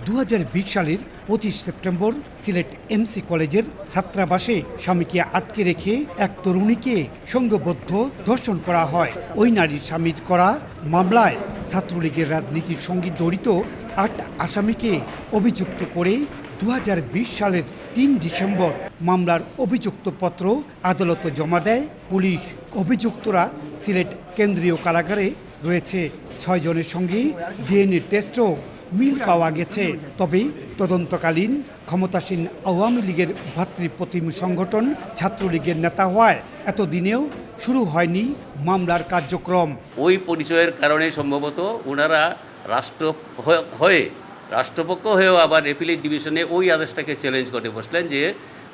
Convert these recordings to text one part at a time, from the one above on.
2020 সালের 25 September Sylhet MC কলেজের ছাত্রাবাসে স্বামীকে আটকে রেখে এক তরুণীকে সংঘবদ্ধ ধর্ষণ করা হয়। ওই নারীর স্বামীর করা মামলায় ছাত্রলীগের রাজনীতির সঙ্গে জড়িত 8 আসামিকে অভিযুক্ত করে 2020 সালের 3 ডিসেম্বর মামলার অভিযুক্তপত্র আদালতে জমা দেয় পুলিশ। অভিযুক্তরা সিলেট কেন্দ্রীয় কারাগারে রয়েছে। 6 জনের সঙ্গে ডিএনএ টেস্টও মিল পাওয়া গেছে। তবে তদন্তকালীন ক্ষমতাসীন আওয়ামী লীগের ভাতৃপ্রতিম সংগঠন ছাত্রলীগের নেতা হওয়ায় এতদিনেও শুরু হয়নি মামলার কার্যক্রম। ওই পরিচয়ের কারণে সম্ভবত ওনারা রাষ্ট্রপক্ষ হয়েও আবার অ্যাপিলেট ডিভিশনে ওই আদেশটাকে চ্যালেঞ্জ করে বসলেন যে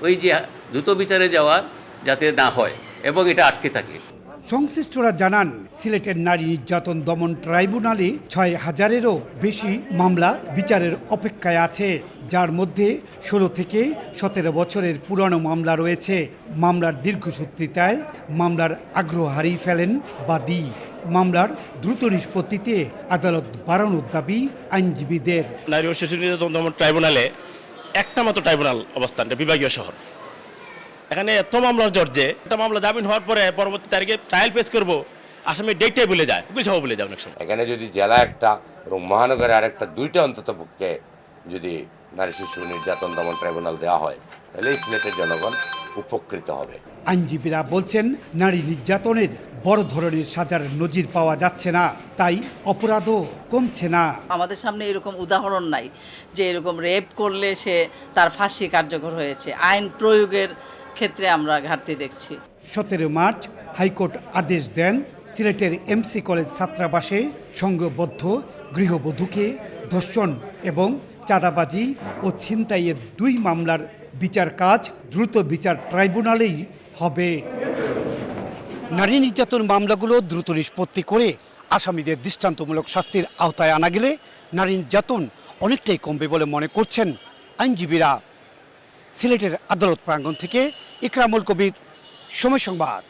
ওই যে দ্রুত বিচারে যাওয়ার যাতে না হয় এবং এটা আটকে থাকে। সংশ্লিষ্টরা জানান, সিলেটের নারী নির্যাতন দমন ট্রাইব্যুনালে 6,000-এরও বেশি মামলা বিচারের অপেক্ষায় আছে, যার মধ্যে 16 থেকে 17 বছরের পুরানো মামলা রয়েছে। মামলার দীর্ঘসূত্রিতায় মামলার আগ্রহ হারিয়ে ফেলেন বাদী। মামলার দ্রুত নিষ্পত্তিতে আদালত বাড়ানোর দাবি আইনজীবীদের। নারী ও শিশু নির্যাতন দমন ট্রাইব্যুনালে একটা মাত্র ট্রাইব্যুনাল অবস্থানটা বিভাগীয় শহর। এখানে এত মামলার জর্জে একটা মামলা জামিন হওয়ার পরে পরবর্তী তারিখে ট্রায়াল পেশ করবো, আসামি ডেটটাই ভুলে যায়, উকিল ভুলে যায় অনেক সময়। এখানে যদি জেলা একটা এবং মহানগরে আরেকটা, দুইটা অন্তত পক্ষে যদি নারী শিশু নির্যাতন দমন ট্রাইব্যুনাল দেওয়া হয়, তাহলে সিলেটের জনগণ উপকৃত হবে। আইনজীবীরা বলছেন, নারী নির্যাতনের বড় ধরনের সাজার নজির পাওয়া যাচ্ছে না, তাই অপরাধও কমছে না। আমাদের সামনে এরকম উদাহরণ নাই যে এরকম রেপ করলে সে তার ফাঁসি কার্যকর হয়েছে। আইন প্রয়োগের ক্ষেত্রে আমরা ঘাটতি দেখছি। 17 মার্চ হাইকোর্ট আদেশ দেন, সিলেটের এমসি কলেজ ছাত্রাবাসে সংঘবদ্ধ গৃহবধূকে ধর্ষণ এবং চাঁদাবাজি ও ছিনতাইয়ের 2 মামলার বিচার কাজ দ্রুত বিচার ট্রাইব্যুনালেই হবে। নারী নির্যাতন মামলাগুলো দ্রুত নিষ্পত্তি করে আসামিদের দৃষ্টান্তমূলক শাস্তির আওতায় আনা গেলে নারী নির্যাতন অনেকটাই কমবে বলে মনে করছেন আইনজীবীরা। সিলেটের আদালত প্রাঙ্গণ থেকে ইকরামুল কবির, সময় সংবাদ।